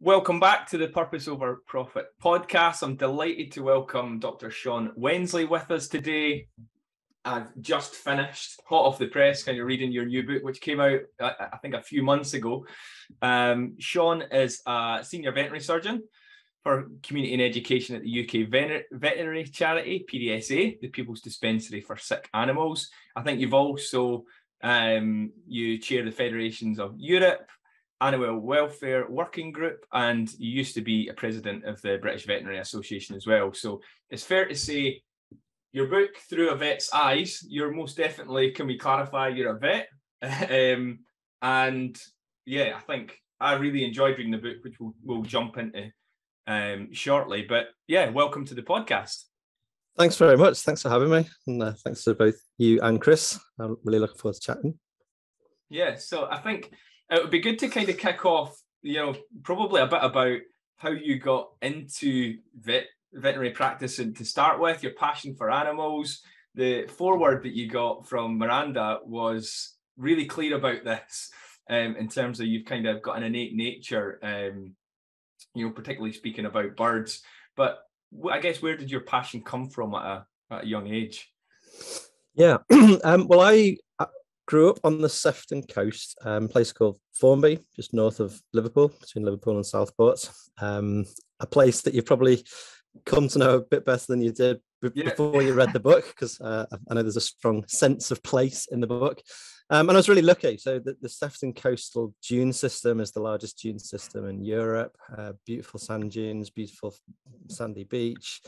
Welcome back to the Purpose Over Profit podcast. I'm delighted to welcome Dr. Sean Wensley with us today. I've just finished, hot off the press, kind of reading your new book, which came out, I think, a few months ago. Sean is a senior veterinary surgeon for community and education at the UK Veterinary charity, PDSA, the People's Dispensary for Sick Animals. I think you've also, you chair the Federations of Europe, Animal Welfare Working Group, and you used to be a president of the British Veterinary Association as well. So it's fair to say your book, Through a Vet's Eyes, you're most definitely, can we clarify, you're a vet. And yeah, I think I really enjoyed reading the book, which we'll jump into shortly. But yeah, welcome to the podcast. Thanks very much. Thanks for having me. And thanks to both you and Chris. I'm really looking forward to chatting. Yeah, so I think it would be good to kind of kick off, probably a bit about how you got into veterinary practice, and to start with, your passion for animals. The foreword that you got from Miranda was really clear about this, in terms of you've kind of got an innate nature, particularly speaking about birds. But I guess, where did your passion come from at a young age? Yeah, well, I grew up on the Sefton coast, a place called Formby, just north of Liverpool, between Liverpool and Southport. A place that you've probably come to know a bit better than you did before you read the book, because I know there's a strong sense of place in the book. And I was really lucky. So the Sefton coastal dune system is the largest dune system in Europe. Beautiful sand dunes, beautiful sandy beach,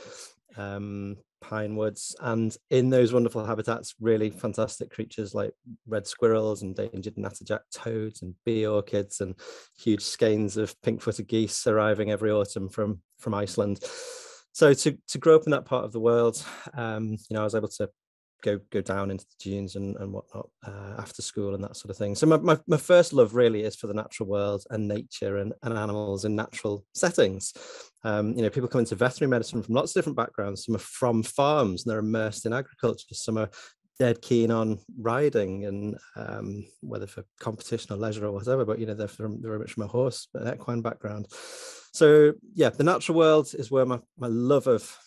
pine woods, and in those wonderful habitats, really fantastic creatures like red squirrels, endangered natterjack toads, and bee orchids, and huge skeins of pink-footed geese arriving every autumn from Iceland. So to grow up in that part of the world, I was able to go down into the dunes and whatnot after school and that sort of thing. So my first love really is for the natural world and nature and animals in natural settings. People come into veterinary medicine from lots of different backgrounds. Some are from farms and they're immersed in agriculture. Some are dead keen on riding, and whether for competition or leisure or whatever, but they're very much from a horse, an equine background. So yeah, the natural world is where my love of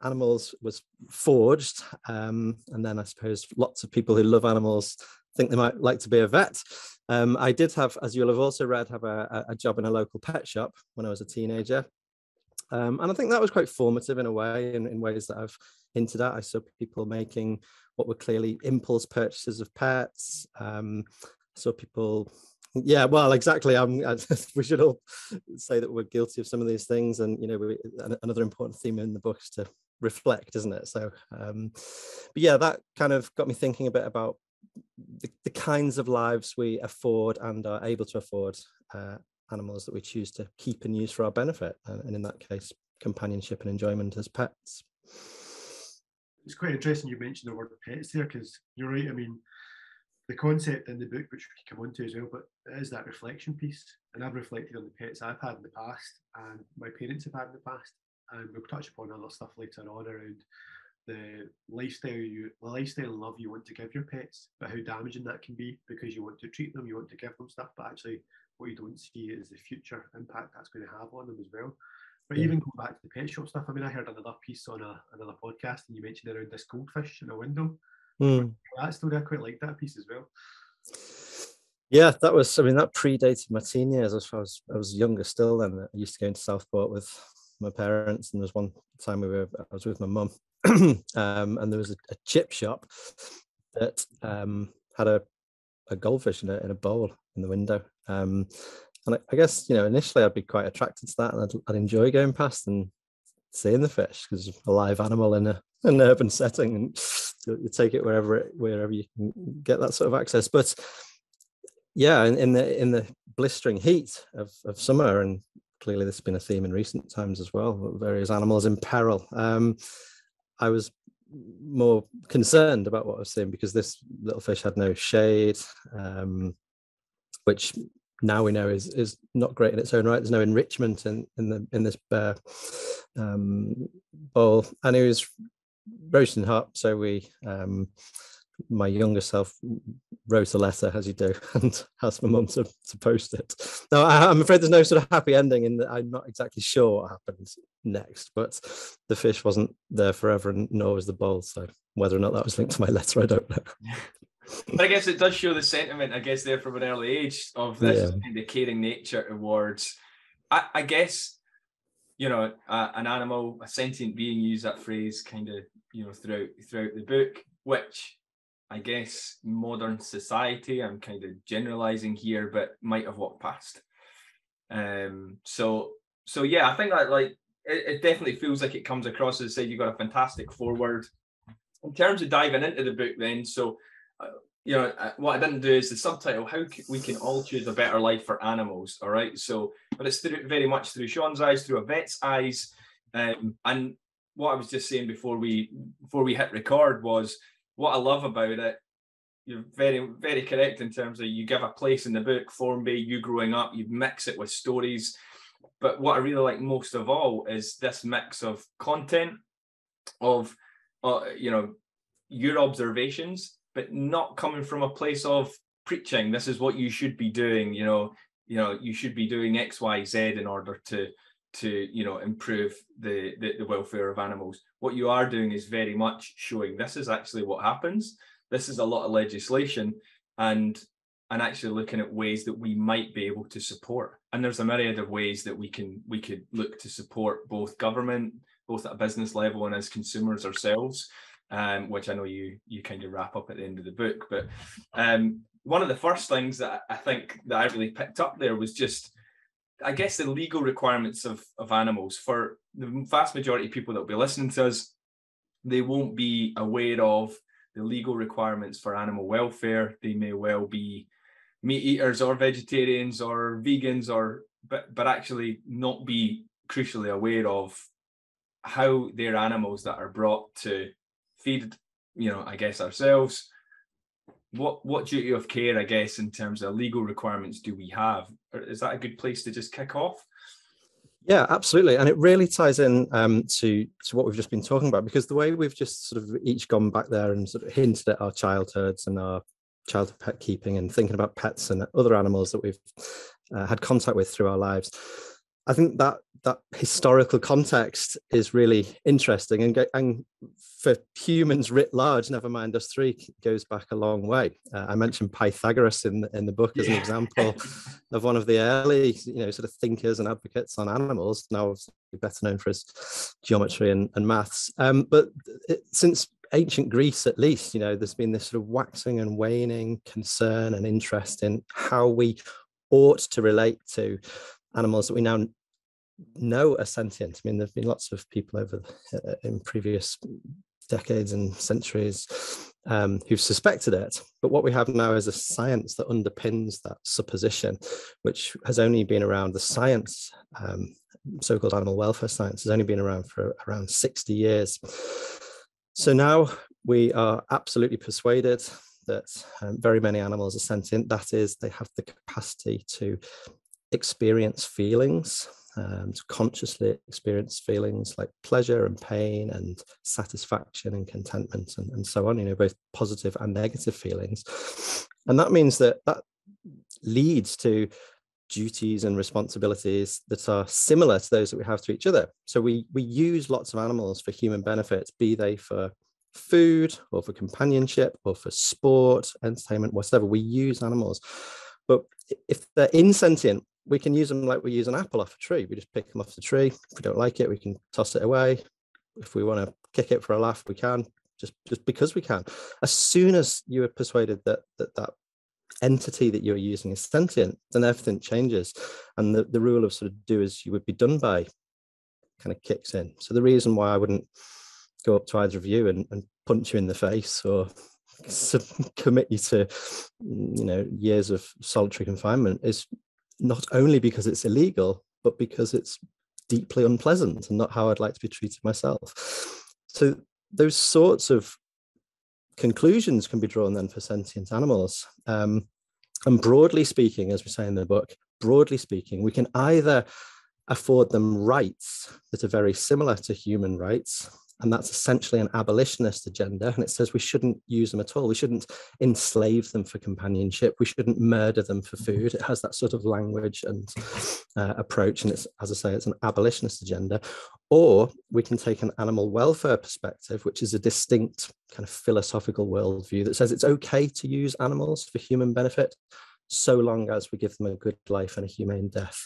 animals was forged, and then I suppose lots of people who love animals think they might like to be a vet. I did have, as you'll have also read, have a job in a local pet shop when I was a teenager, and I think that was quite formative in a way, in ways that I've hinted at. I saw people making what were clearly impulse purchases of pets. I saw people, yeah, well, exactly. We should all say that we're guilty of some of these things, and another important theme in the book is to reflect, isn't it? So, but yeah, that kind of got me thinking a bit about the kinds of lives we afford and are able to afford animals that we choose to keep and use for our benefit, and in that case, companionship and enjoyment as pets. It's quite interesting you mentioned the word pets there, because you're right. I mean, the concept in the book, which we can come on to as well, but it is that reflection piece. And I've reflected on the pets I've had in the past and my parents have had in the past. And we'll touch upon other stuff later on around the lifestyle and love you want to give your pets, but how damaging that can be, because you want to treat them, you want to give them stuff, but actually what you don't see is the future impact that's going to have on them as well. But even going back to the pet shop stuff, I mean, I heard another piece on another podcast, and you mentioned around this goldfish in a window. That story, I quite like that piece as well. Yeah, that predated my teen years. I was younger still then. I used to go into Southport with my parents, and there was one time I was with my mum, and there was a chip shop that had a goldfish in a bowl in the window. And I guess, initially I'd be quite attracted to that, and I'd enjoy going past and seeing the fish, because it's a live animal in an urban setting, and you take it wherever you can get that sort of access. But yeah, in the blistering heat of summer, and clearly this has been a theme in recent times as well, various animals in peril, I was more concerned about what I was seeing, because this little fish had no shade, which now we know is not great in its own right. There's no enrichment in this bowl, and it was roasting hot, so we my younger self wrote a letter, as you do, and asked my mum to post it. Now, I'm afraid there's no sort of happy ending in that. I'm not exactly sure what happened next, but the fish wasn't there forever, and nor was the bowl. So whether or not that was linked to my letter, I don't know. But I guess it does show the sentiment, I guess, there from an early age of this kind of caring nature towards, I guess, an animal, a sentient being, use that phrase kind of, throughout the book, which I guess modern society, I'm kind of generalizing here, but might have walked past. So yeah, I think that it definitely feels like it comes across as, say, you've got a fantastic foreword. In terms of diving into the book then, so what I didn't do is the subtitle, how we can all choose a better life for animals. All right. So, but it's very much through Sean's eyes, through a vet's eyes. And what I was just saying before we hit record was what I love about it. You're very, very correct in terms of you give a place in the book, Formby, you growing up, you mix it with stories. But what I really like most of all is this mix of content, of, your observations, but not coming from a place of preaching. This is what you should be doing. You should be doing X, Y, Z in order to improve the welfare of animals. What you are doing is very much showing this is actually what happens. This is a lot of legislation, and actually looking at ways that we might be able to support. And there's a myriad of ways that we could look to support both government, both at a business level and as consumers ourselves. Which I know you kind of wrap up at the end of the book. But one of the first things that I think that I really picked up there was just, I guess, the legal requirements of animals. For the vast majority of people that will be listening to us, they won't be aware of the legal requirements for animal welfare. They may well be meat eaters or vegetarians or vegans, but actually not be crucially aware of how their animals that are brought to feed, I guess, ourselves. What duty of care, I guess, in terms of legal requirements do we have? Is that a good place to just kick off? Yeah, absolutely. And it really ties in to what we've just been talking about, because the way we've just sort of each gone back there and sort of hinted at our childhoods and our childhood pet keeping and thinking about pets and other animals that we've had contact with through our lives. I think that historical context is really interesting, and for humans writ large, never mind us three, goes back a long way. I mentioned Pythagoras in the book as an example of one of the early, sort of thinkers and advocates on animals. Now, better known for his geometry and maths. But since ancient Greece, at least, there's been this sort of waxing and waning concern and interest in how we ought to relate to animals that we now know are sentient. I mean, there've been lots of people in previous decades and centuries who've suspected it, but what we have now is a science that underpins that supposition, which has only been around. The science, so-called animal welfare science, has only been around for around 60 years. So now we are absolutely persuaded that very many animals are sentient. That is, they have the capacity to experience feelings, to consciously experience feelings like pleasure and pain and satisfaction and contentment and so on, both positive and negative feelings. And that means that leads to duties and responsibilities that are similar to those that we have to each other. So we use lots of animals for human benefit, be they for food or for companionship or for sport, entertainment, whatever. We use animals. But if they're insentient, we can use them like we use an apple off a tree. We just pick them off the tree. If we don't like it, we can toss it away. If we want to kick it for a laugh, we can, just because we can. As soon as you are persuaded that entity that you're using is sentient, then everything changes. And the rule of sort of do as you would be done by kind of kicks in. So the reason why I wouldn't go up to either of you and punch you in the face or commit you to years of solitary confinement is not only because it's illegal, but because it's deeply unpleasant and not how I'd like to be treated myself. So those sorts of conclusions can be drawn then for sentient animals. And broadly speaking, as we say in the book, broadly speaking, we can either afford them rights that are very similar to human rights, And that's essentially an abolitionist agenda. And it says we shouldn't use them at all. We shouldn't enslave them for companionship. We shouldn't murder them for food. It has that sort of language and approach. And it's, as I say, it's an abolitionist agenda. Or we can take an animal welfare perspective, which is a distinct kind of philosophical worldview that says it's okay to use animals for human benefit, so long as we give them a good life and a humane death.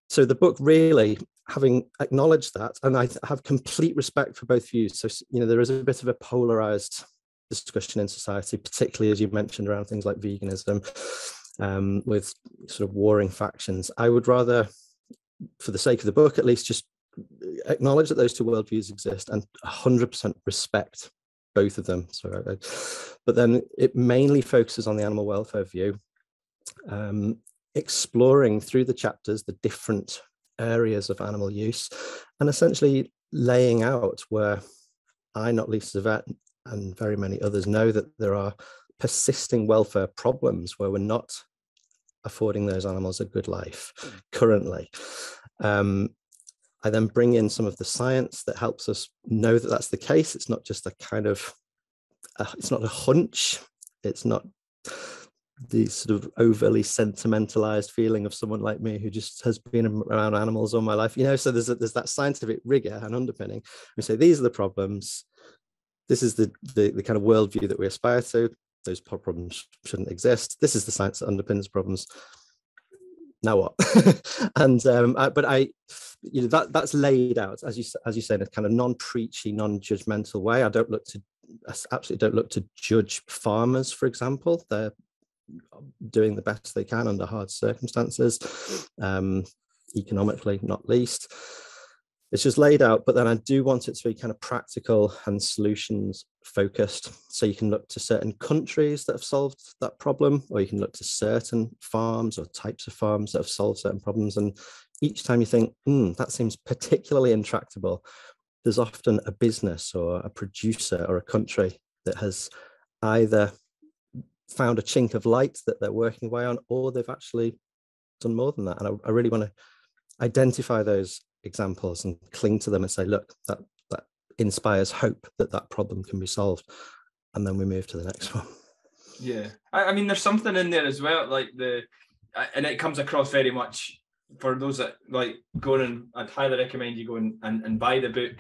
So the book really, having acknowledged that, and I have complete respect for both views. So, you know, there is a bit of a polarized discussion in society, particularly as you mentioned around things like veganism, with sort of warring factions. I would rather, for the sake of the book at least, just acknowledge that those two worldviews exist and 100% respect both of them. So, but then it mainly focuses on the animal welfare view, exploring through the chapters the different areas of animal use, and essentially laying out where I, not least as a vet, and very many others know that there are persisting welfare problems where we're not affording those animals a good life currently. I then bring in some of the science that helps us know that that's the case. It's not just a kind of, it's not a hunch. It's not the sort of overly sentimentalized feeling of someone like me who just has been around animals all my life. You know, so there's that scientific rigor and underpinning. We say, these are the problems. This is the kind of worldview that we aspire to. Those problems shouldn't exist. This is the science that underpins problems. Now what? And you know, that's laid out, as you say, in a kind of non-preachy, non-judgmental way. I absolutely don't look to judge farmers, for example. They're doing the best they can under hard circumstances, economically, not least. It's just laid out, but then I do want it to be kind of practical and solutions focused. So you can look to certain countries that have solved that problem, or you can look to certain farms or types of farms that have solved certain problems. And each time you think, that seems particularly intractable, there's often a business or a producer or a country that has either found a chink of light that they're working away on, or they've actually done more than that. And I really want to identify those examples and cling to them and say, look, that inspires hope that that problem can be solved, and then we move to the next one. Yeah, I mean, there's something in there as well, like and it comes across very much for those that like going, and I'd highly recommend you go and buy the book.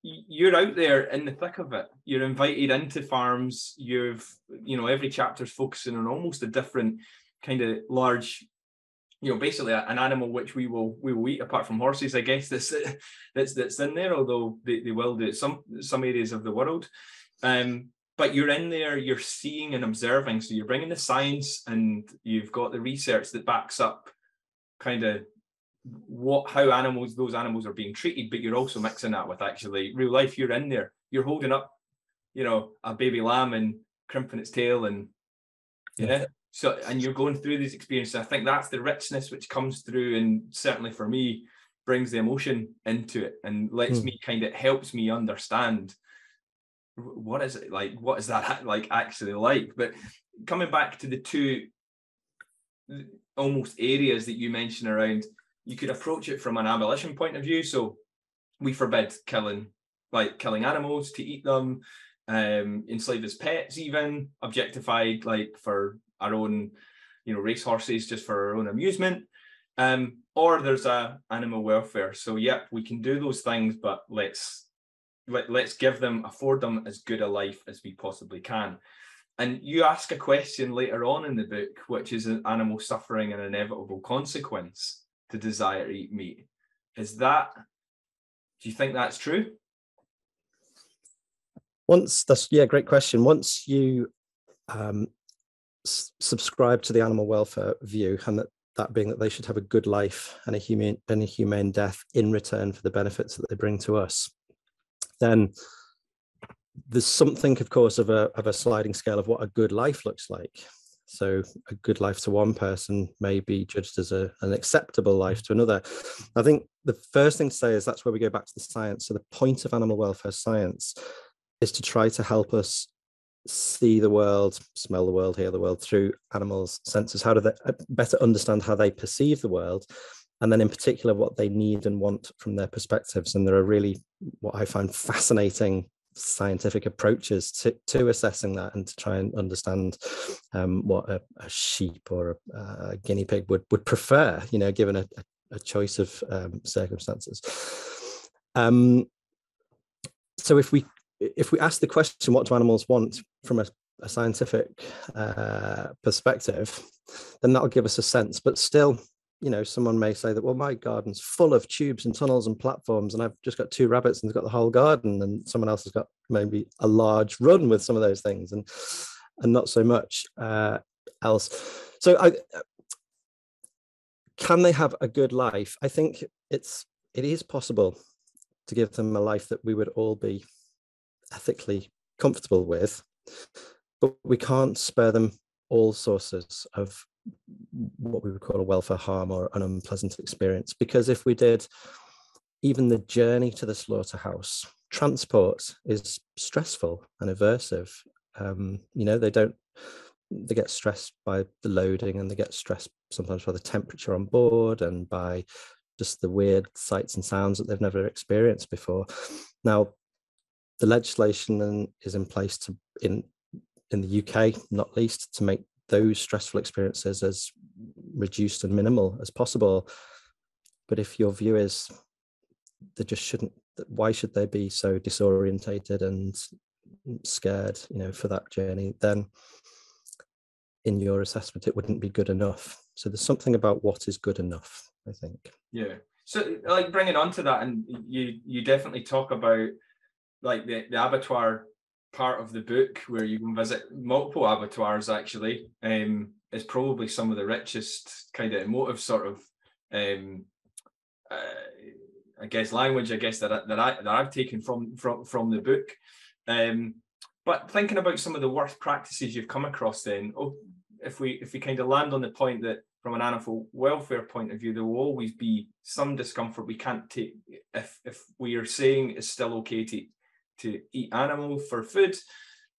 You're out there in the thick of it. You're invited into farms. Every chapter's focusing on almost a different kind of large, basically an animal which we will eat, apart from horses, I guess, that's in there, although they will do it some areas of the world. But you're in there, you're seeing and observing. So you're bringing the science, and you've got the research that backs up kind of how those animals are being treated, but you're also mixing that with actually real life. You're in there, you're holding up, a baby lamb and crimping its tail, and so, and you're going through these experiences. I think that's the richness which comes through, and certainly for me brings the emotion into it, and lets me helps me understand what is it like, what is that like actually like. But coming back to the two almost areas that you mentioned around, you could approach it from an abolition point of view. So we forbid killing animals to eat them, enslaved as pets, even objectified like for our own, race horses just for our own amusement. Or there's a animal welfare. So we can do those things, but let's afford them as good a life as we possibly can. And you ask a question later on in the book, which is an animal suffering an inevitable consequence to desire to eat meat. Do you think that's true? Great question. Once you subscribe to the animal welfare view, and that being that they should have a good life and a humane death in return for the benefits that they bring to us, then there's something, of course, of a sliding scale of what a good life looks like. So a good life to one person may be judged as an acceptable life to another. I think the first thing to say is that's where we go back to the science. So the point of animal welfare science is to try to help us see the world, smell the world, hear the world through animals' senses. How do they better understand how they perceive the world, and then in particular what they need and want from their perspectives. And there are really what I find fascinating scientific approaches to assessing that, and to try and understand what a sheep or a guinea pig would prefer, given a choice of circumstances. So if we ask the question, what do animals want from a scientific perspective, then that'll give us a sense. But still, someone may say that, well, my garden's full of tubes and tunnels and platforms, and I've just got 2 rabbits and it's got the whole garden, and someone else has got maybe a large run with some of those things, and not so much else. So can they have a good life? I think it is possible to give them a life that we would all be ethically comfortable with, but we can't spare them all sources of what we would call a welfare harm or an unpleasant experience. Because if we did, even the journey to the slaughterhouse, transport is stressful and aversive. They get stressed by the loading, and they get stressed sometimes by the temperature on board and by just the weird sights and sounds that they've never experienced before. Now, the legislation is in place in the UK, not least, to make those stressful experiences as reduced and minimal as possible. But if your view is they just shouldn't, why should they be so disorientated and scared, for that journey, then in your assessment, it wouldn't be good enough. So there's something about what is good enough, I think. Yeah. So like bringing on to that, and you definitely talk about like the abattoir part of the book, where you can visit multiple abattoirs actually, is probably some of the richest kind of emotive sort of I guess language that I've taken from the book. But thinking about some of the worst practices you've come across, then, if we kind of land on the point that from an animal welfare point of view, there will always be some discomfort we can't take. If we are saying it's still okay to eat animal for food,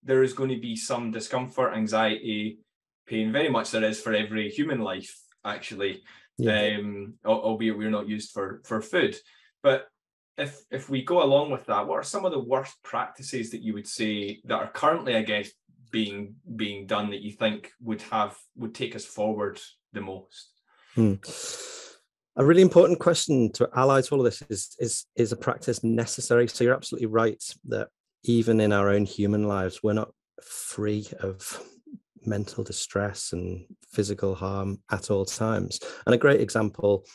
there is going to be some discomfort, anxiety, pain. Very much there is for every human life, actually. Yeah. Albeit we're not used for food. But if we go along with that, what are some of the worst practices that you would say that are currently, I guess, being done that you think would take us forward the most? A really important question to ally to all of this is a practice necessary? So you're absolutely right that even in our own human lives, we're not free of mental distress and physical harm at all times. And a great example,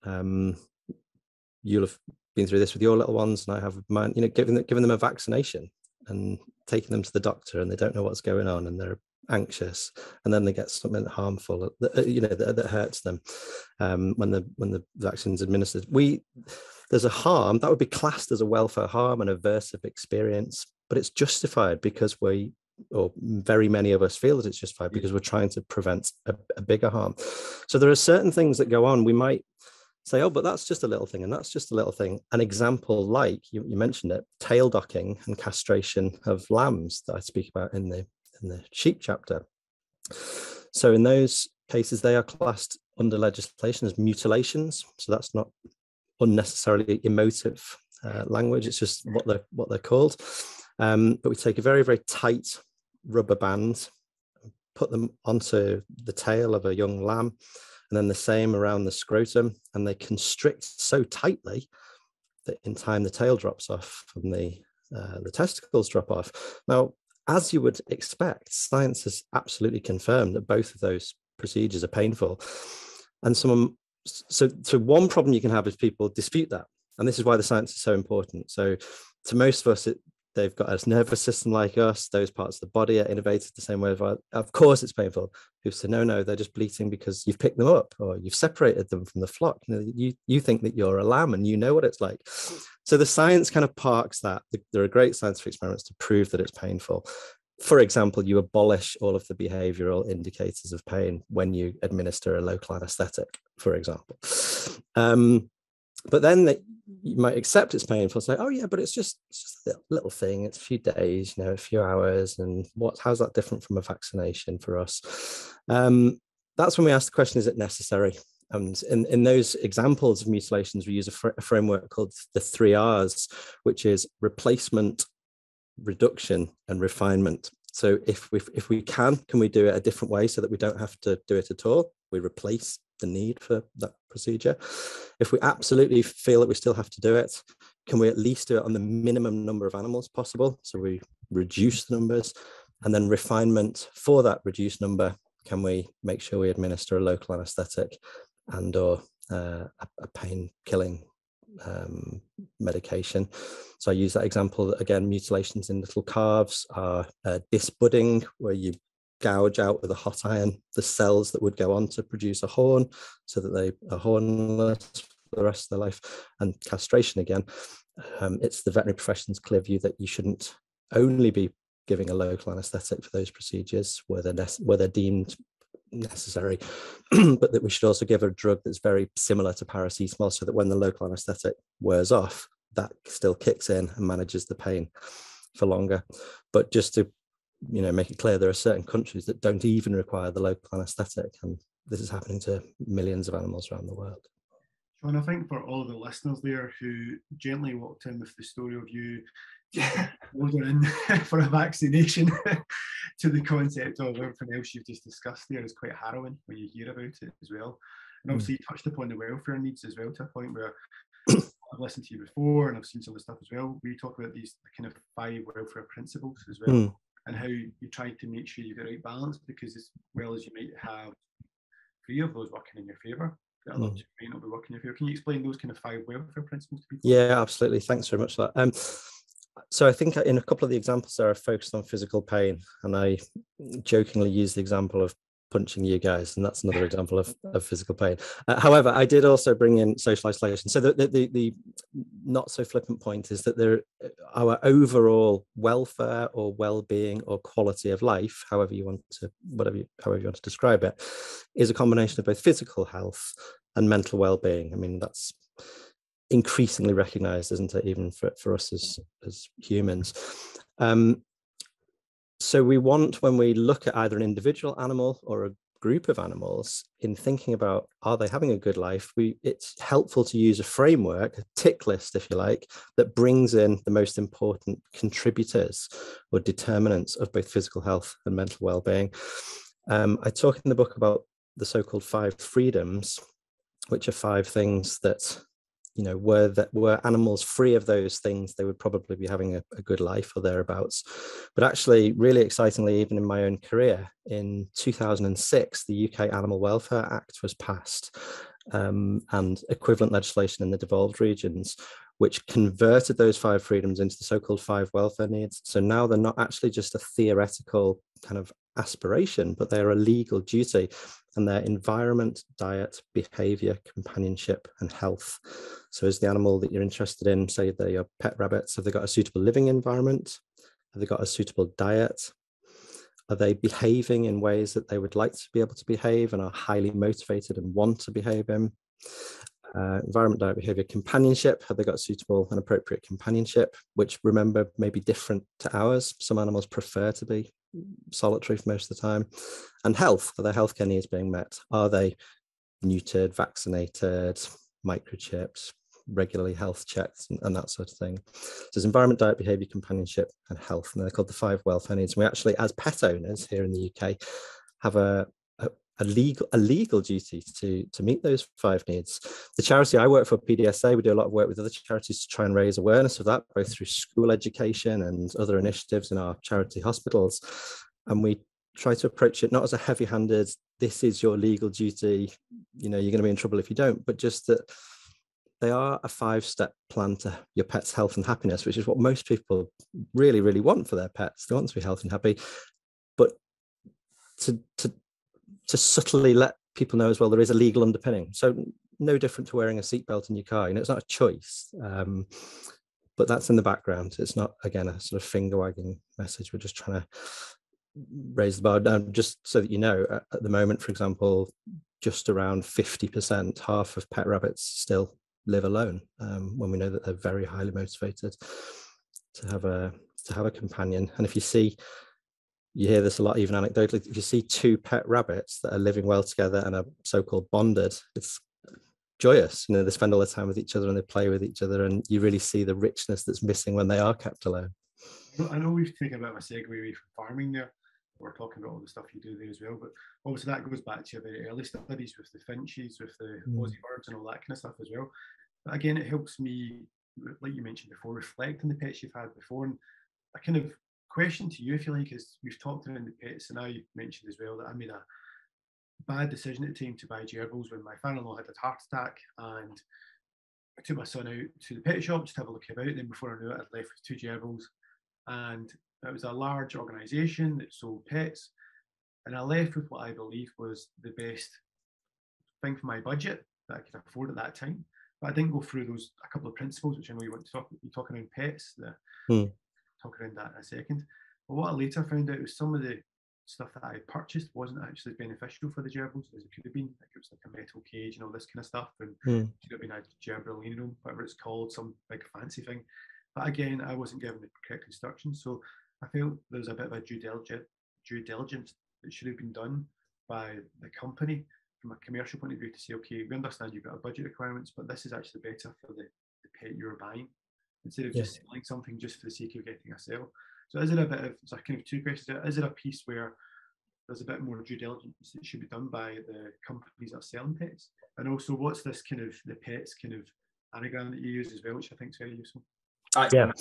you'll have been through this with your little ones, and I have mine, giving them a vaccination and taking them to the doctor, and they don't know what's going on, and they're anxious, and then they get something harmful that hurts them when the vaccine's administered. There's a harm that would be classed as a welfare harm, an aversive experience, but it's justified because very many of us feel that it's justified because we're trying to prevent a bigger harm. So there are certain things that go on. We might say, oh, but that's just a little thing, and that's just a little thing. An example, like you mentioned it, tail docking and castration of lambs that I speak about in the sheep chapter. So in those cases, they are classed under legislation as mutilations. So that's not unnecessarily emotive language. It's just what they're called. But we take a very, very tight rubber band, put them onto the tail of a young lamb, and then the same around the scrotum, and they constrict so tightly that in time the tail drops off and the testicles drop off. Now, as you would expect, science has absolutely confirmed that both of those procedures are painful. And so one problem you can have is people dispute that. And this is why the science is so important. So to most of us, they've got a nervous system like us. Those parts of the body are innervated the same way. Of course, it's painful. People say, no, they're just bleating because you've picked them up or you've separated them from the flock. You think that you're a lamb and you know what it's like. So the science kind of parks that. There are great scientific experiments to prove that it's painful. For example, you abolish all of the behavioral indicators of pain when you administer a local anesthetic, for example. But then you might accept it's painful, say, oh yeah, but it's just a little thing. It's a few days, a few hours. And how's that different from a vaccination for us? That's when we ask the question, is it necessary? And in those examples of mutilations, we use a framework called the 3 Rs, which is replacement, reduction, and refinement. So if we can we do it a different way so that we don't have to do it at all? We replace the need for that procedure. If we absolutely feel that we still have to do it, can we at least do it on the minimum number of animals possible? So we reduce the numbers. And then refinement for that reduced number, can we make sure we administer a local anesthetic and or a pain killing medication? So I use that example again. Mutilations in little calves are disbudding, where you gouge out with a hot iron the cells that would go on to produce a horn, so that they are hornless for the rest of their life. And castration again, it's the veterinary profession's clear view that you shouldn't only be giving a local anesthetic for those procedures where they're deemed necessary, but that we should also give a drug that's very similar to paracetamol, so that when the local anesthetic wears off, that still kicks in and manages the pain for longer. But just to make it clear, there are certain countries that don't even require the local anesthetic, and this is happening to millions of animals around the world. Sean, I think for all of the listeners there who gently walked in with the story of you ordering for a vaccination to the concept of everything else you've just discussed there is quite harrowing when you hear about it as well. And obviously you touched upon the welfare needs as well, to a point where I've listened to you before and I've seen some of the stuff as well. We talk about these kind of 5 welfare principles as well, and how you try to make sure you get the right balance, because as well as you might have 3 of those working in your favour, the other 2 may not be working in your favour. Can you explain those kind of 5 welfare principles to people? Yeah, absolutely. Thanks very much for that. So I think in a couple of the examples there, I focused on physical pain, and I jokingly used the example of punching you guys, and that's another example of physical pain. However, I did also bring in social isolation. So the not so flippant point is that our overall welfare or well-being or quality of life, however you want to describe it, is a combination of both physical health and mental well-being. I mean, that's increasingly recognized, isn't it, even for us as humans. So we want, when we look at either an individual animal or a group of animals, in thinking about, are they having a good life, it's helpful to use a framework, a tick list, if you like, that brings in the most important contributors or determinants of both physical health and mental well-being. I talk in the book about the so-called 5 freedoms, which are 5 things that, were animals free of those things, they would probably be having a good life or thereabouts. But actually, really excitingly, even in my own career, in 2006, the UK Animal Welfare Act was passed, and equivalent legislation in the devolved regions, which converted those 5 freedoms into the so-called 5 welfare needs. So now they're not actually just a theoretical kind of aspiration, but they're a legal duty, and they're environment, diet, behavior, companionship, and health. So is the animal that you're interested in, say they're your pet rabbits, have they got a suitable living environment? Have they got a suitable diet? Are they behaving in ways that they would like to be able to behave and are highly motivated and want to behave in? Environment, diet, behavior, companionship. Have they got suitable and appropriate companionship, which, remember, may be different to ours? Some animals prefer to be solitary for most of the time. And health, are their healthcare needs being met? Are they neutered, vaccinated, microchipped, regularly health checked, and that sort of thing? So there's environment, diet, behavior, companionship, and health, and they're called the 5 welfare needs. And we actually, as pet owners here in the UK, have a legal duty to meet those 5 needs. The charity I work for, PDSA, we do a lot of work with other charities to try and raise awareness of that, both through school education and other initiatives in our charity hospitals. And we try to approach it not as a heavy-handed, this is your legal duty, you're going to be in trouble if you don't, but just that they are a 5-step plan to your pet's health and happiness, which is what most people really, really want for their pets. They want to be healthy and happy, but to subtly let people know as well, there is a legal underpinning. So no different to wearing a seatbelt in your car. It's not a choice, but that's in the background. It's not, again, a sort of finger wagging message. We're just trying to raise the bar down, just so that at the moment, for example, just around 50%, half of pet rabbits still live alone, when we know that they're very highly motivated to have a companion. And if you see you hear this a lot, even anecdotally. If you see two pet rabbits that are living well together and are so-called bonded, it's joyous. You know, they spend all the time with each other and they play with each other, and you really see the richness that's missing when they are kept alone. I know we've taken a bit of a segue away from farming there. We're talking about all the stuff you do there as well, but obviously that goes back to your very early studies with the finches, with the Aussie birds and all that kind of stuff as well. But again, it helps me, like you mentioned before, reflect on the pets you've had before. And a kind of question to you, if you like, is we've talked around the pets, and I mentioned as well that I made a bad decision at the time to buy gerbils when my father-in-law had a heart attack, and I took my son out to the pet shop just to have a look about. Then before I knew it, I'd left with 2 gerbils, and it was a large organisation that sold pets, and I left with what I believe was the best thing for my budget that I could afford at that time. But I didn't go through those a couple of principles, which I know you want to talk around pets. Talk around that in a second. But what I later found out was some of the stuff that I purchased wasn't actually beneficial for the gerbils as it could have been. Like, it was like a metal cage and all this kind of stuff, and it should have been a gerbilino, whatever it's called, some big fancy thing. But again, I wasn't given the correct instructions, so I felt there was a bit of a due diligence that should have been done by the company from a commercial point of view to say, okay, we understand you've got a budget requirements, but this is actually better for the pet you're buying, instead of just selling something just for the sake of getting a sale. So is it a bit of, it's a kind of 2 questions. Is it a piece where there's a bit more due diligence that should be done by the companies that are selling pets? And also, what's this kind of, the pets kind of anagram that you use as well, which I think is very useful? Yeah.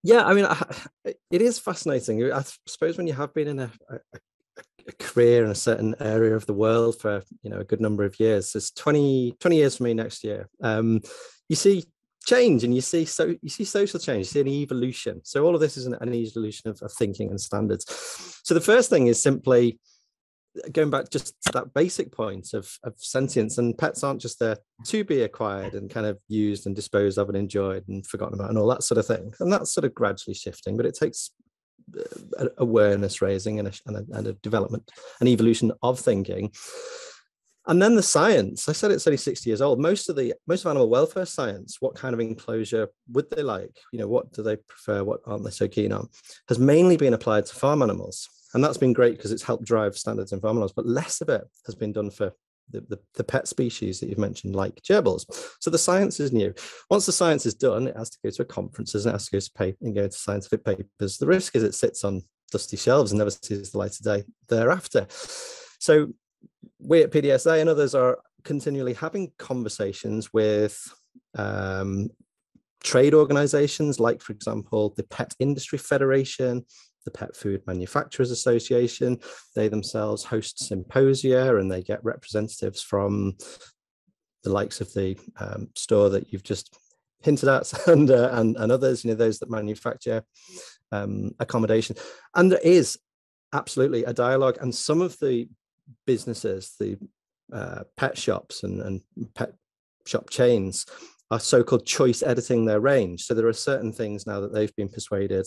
Yeah, I mean, it is fascinating. I suppose when you have been in a career in a certain area of the world for, you know, a good number of years, it's 20 years for me next year. You see change, and you see social change, you see an evolution. So all of this is an evolution of thinking and standards. So the first thing is simply going back just to that basic point of sentience, and pets aren't just there to be acquired and kind of used and disposed of and enjoyed and forgotten about and all that sort of thing. And that's sort of gradually shifting, but it takes awareness raising and a development, an evolution of thinking. And then the science, I said it's only 60 years old. Most of animal welfare science, what kind of enclosure would they like? You know, what do they prefer? What aren't they so keen on? Has mainly been applied to farm animals. And that's been great because it's helped drive standards in farm animals, but less of it has been done for the pet species that you've mentioned, like gerbils. So the science is new. Once the science is done, it has to go to conferences and it has to go to paper and go to scientific papers. The risk is it sits on dusty shelves and never sees the light of day thereafter. So we at PDSA and others are continually having conversations with trade organizations, like, for example, the Pet Industry Federation, the Pet Food Manufacturers Association. They themselves host symposia and they get representatives from the likes of the store that you've just hinted at and others, you know, those that manufacture accommodation. And there is absolutely a dialogue, and some of the businesses, the pet shops and pet shop chains are so-called choice editing their range. So there are certain things now that they've been persuaded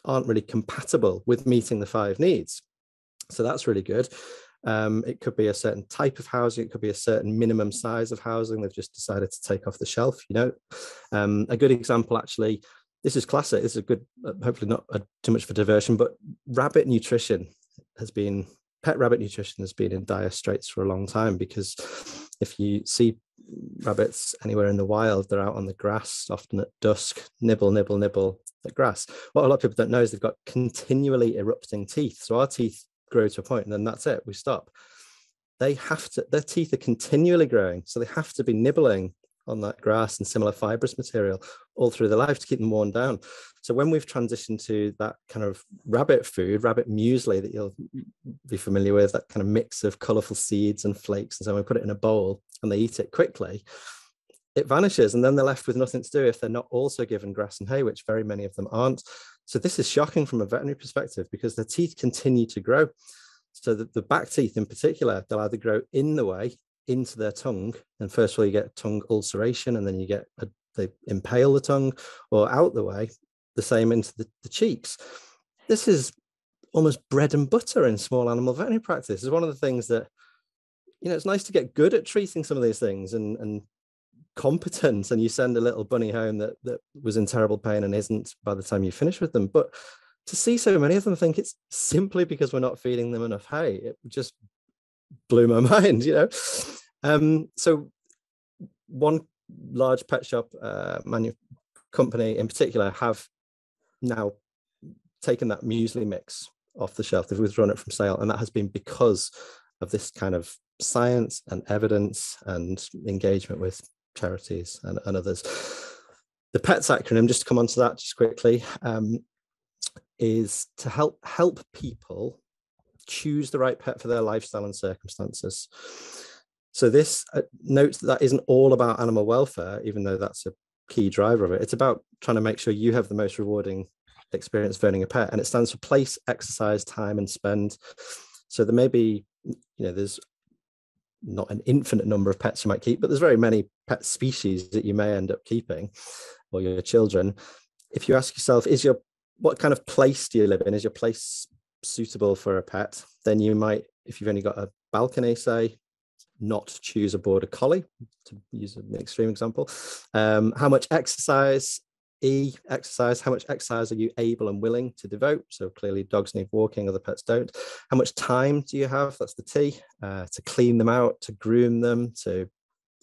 aren't really compatible with meeting the 5 needs. So that's really good. It could be a certain type of housing. It could be a certain minimum size of housing they've just decided to take off the shelf, you know. A good example, actually, this is classic. This is a good, hopefully not too much for diversion, but pet rabbit nutrition has been in dire straits for a long time, because if you see rabbits anywhere in the wild, they're out on the grass, often at dusk, nibble at grass. What a lot of people don't know is they've got continually erupting teeth. So our teeth grow to a point and then that's it, we stop. Their teeth are continually growing, so they have to be nibbling on that grass and similar fibrous material all through their life to keep them worn down. So when we've transitioned to that kind of rabbit food, rabbit muesli that you'll be familiar with, that kind of mix of colorful seeds and flakes, and so we put it in a bowl and they eat it quickly, it vanishes, and then they're left with nothing to do if they're not also given grass and hay, which very many of them aren't. So this is shocking from a veterinary perspective, because their teeth continue to grow. So the back teeth in particular, they'll either grow in the way into their tongue, and first of all you get tongue ulceration, and then you get they impale the tongue, or out the way, the same into the cheeks. This is almost bread and butter in small animal veterinary practice. It's one of the things that, you know, it's nice to get good at treating some of these things and competent, and you send a little bunny home that was in terrible pain and isn't by the time you finish with them. But to see so many of them, I think it's simply because we're not feeding them enough hay. It just blew my mind, So one large pet shop company in particular have now taken that muesli mix off the shelf. They've withdrawn it from sale, and that has been because of this kind of science and evidence and engagement with charities and others. The PETS acronym, just to come onto that just quickly, is to help people choose the right pet for their lifestyle and circumstances. So this notes that isn't all about animal welfare, even though that's a key driver of it. It's about trying to make sure you have the most rewarding experience of owning a pet, and it stands for place, exercise, time, and spend. So there may be, there's not an infinite number of pets you might keep, but there's very many pet species that you may end up keeping, or your children. If you ask yourself, what kind of place do you live in? Is your place suitable for a pet? Then you might, if you've only got a balcony, say, not choose a border collie, to use an extreme example. How much exercise? How much exercise are you able and willing to devote? So clearly dogs need walking, other pets don't. How much time do you have? That's the T. To clean them out, to groom them, to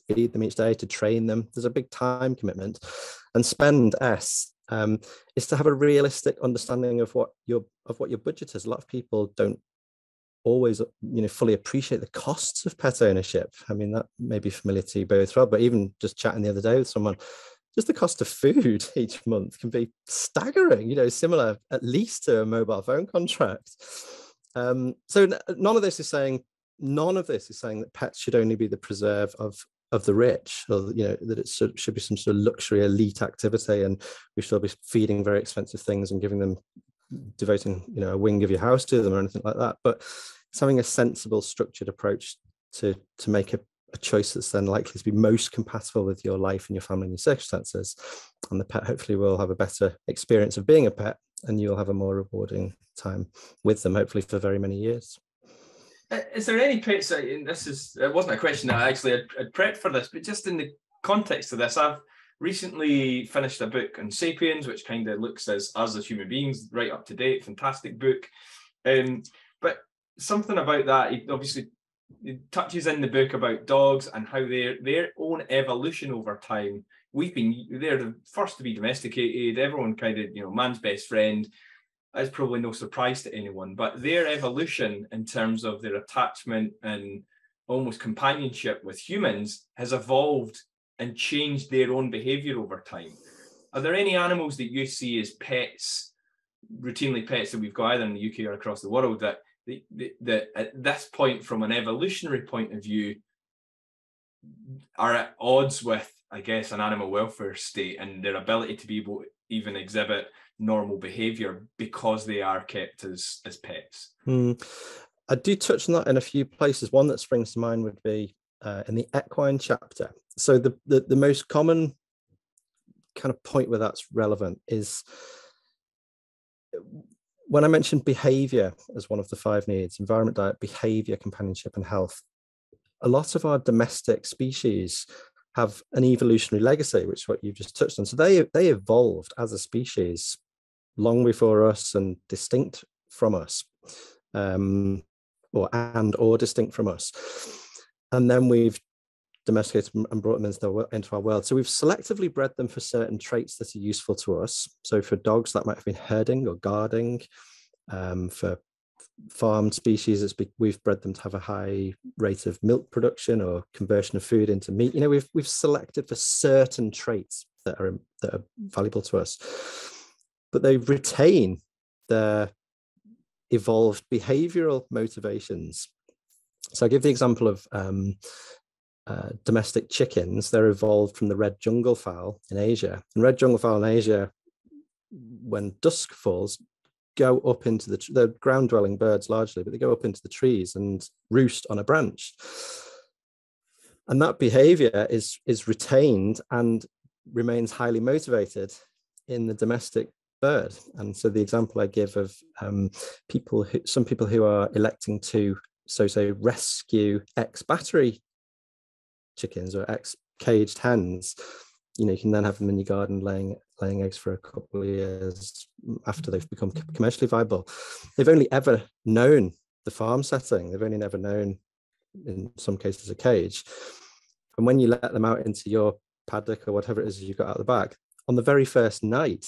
feed them each day, to train them. There's a big time commitment. And spend, S, is to have a realistic understanding of what your budget is. A lot of people don't always fully appreciate the costs of pet ownership. I mean, that may be familiar to you both, Rob, but even just chatting the other day with someone, just the cost of food each month can be staggering, similar at least to a mobile phone contract. So none of this is saying that pets should only be the preserve of the rich, or that it should be some sort of luxury elite activity, and we should be feeding very expensive things and giving them, devoting a wing of your house to them or anything like that. But it's having a sensible, structured approach to make a choice that's then likely to be most compatible with your life and your family and your circumstances. And the pet hopefully will have a better experience of being a pet, and you'll have a more rewarding time with them, hopefully for very many years. Is there any pets, and it wasn't a question that I actually had prepped for this, but just in the context of this, I've recently finished a book on Sapiens, which kind of looks as us as human beings, right up to date, fantastic book. But something about that, it touches in the book about dogs and how their own evolution over time. They're the first to be domesticated. Everyone kind of, man's best friend. That's probably no surprise to anyone, but their evolution in terms of their attachment and almost companionship with humans has evolved and changed their own behavior over time. Are there any animals that you see as pets, routinely pets that we've got either in the UK or across the world, that at this point, from an evolutionary point of view, are at odds with, I guess, an animal welfare state and their ability to be able to even exhibit normal behavior because they are kept as pets? I do touch on that in a few places. One that springs to mind would be in the equine chapter. So the most common kind of point where that's relevant is when I mentioned behavior as one of the 5 needs: environment, diet, behavior, companionship, and health. A lot of our domestic species have an evolutionary legacy, which is what you've just touched on. So they evolved as a species long before us and distinct from us, or distinct from us. And then we've domesticated and brought them into our world. So we've selectively bred them for certain traits that are useful to us. So for dogs, that might have been herding or guarding. For farmed species, we've bred them to have a high rate of milk production or conversion of food into meat. We've selected for certain traits that are valuable to us, but they retain their evolved behavioral motivations. So I give the example of domestic chickens. They're evolved from the red jungle fowl in Asia. And red jungle fowl in Asia, when dusk falls, go up into they're ground-dwelling birds largely, but they go up into the trees and roost on a branch. And that behavior is retained and remains highly motivated in the domestic bird. And so the example I give of some people who are electing to, say, rescue ex-battery chickens or caged hens, you can then have them in your garden laying eggs for a couple of years after they've become commercially viable. They've only ever known the farm setting. They've only never known, in some cases, a cage. And when you let them out into your paddock or whatever it is you've got out the back, on the very first night,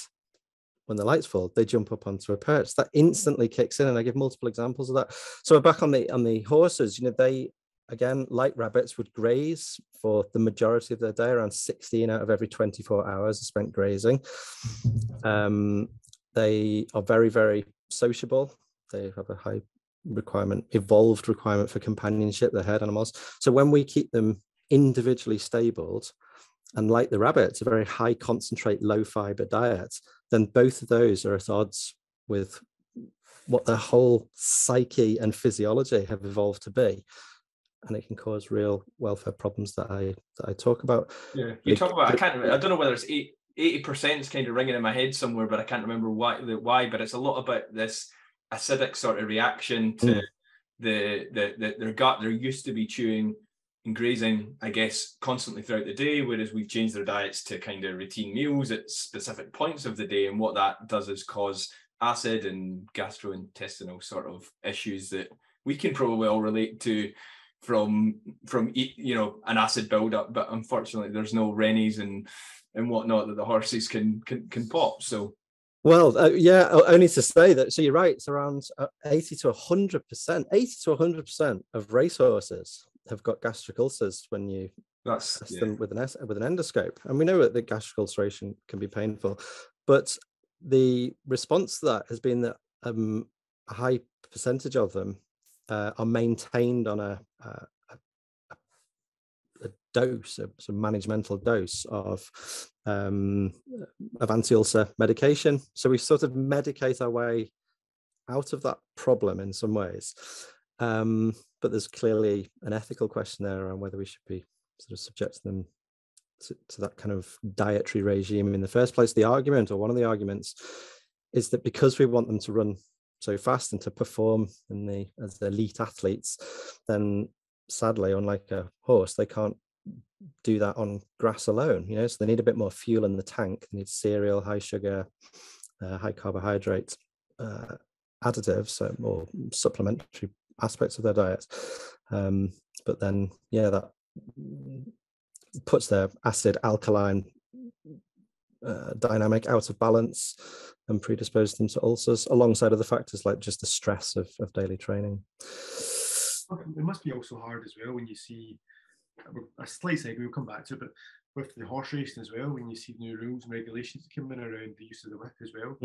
when the lights fall, they jump up onto a perch. That instantly kicks in, and I give multiple examples of that. So we're back on the horses. They, again, like rabbits, would graze for the majority of their day. Around 16 out of every 24 hours are spent grazing. They are very, very sociable. They have a high evolved requirement for companionship. They're herd animals. So when we keep them individually stabled, and like the rabbits, a very high concentrate, low fiber diet, then both of those are at odds with what their whole psyche and physiology have evolved to be. And it can cause real welfare problems that I talk about. Yeah, you talk about, I don't know whether it's 80% is kind of ringing in my head somewhere, but I can't remember why, but it's a lot about this acidic sort of reaction to their gut. They're used to be chewing and grazing, I guess, constantly throughout the day, whereas we've changed their diets to kind of routine meals at specific points of the day. And what that does is cause acid and gastrointestinal sort of issues that we can probably all relate to from an acid buildup. But unfortunately, there's no rennies and whatnot that the horses can pop. So. Well, only to say that. So you're right. It's around 80 to 100% of racehorses have got gastric ulcers when you test them with an endoscope. And we know that the gastric ulceration can be painful, but the response to that has been that a high percentage of them are maintained on a dose, a managemental dose of anti-ulcer medication. So we sort of medicate our way out of that problem in some ways. But there's clearly an ethical question there around whether we should be sort of subjecting them to that kind of dietary regime in the first place. The argument, or one of the arguments, is that because we want them to run so fast and to perform as elite athletes, then sadly, unlike a horse, they can't do that on grass alone. So they need a bit more fuel in the tank. They need cereal, high sugar, high carbohydrate additives, or supplementary aspects of their diet. But then, that puts their acid alkaline dynamic out of balance and predisposes them to ulcers, alongside other factors like just the stress of daily training. It must be also hard as well when you see a slight segue, we'll come back to it, but with the horse racing as well, when you see new rules and regulations coming around the use of the whip as well,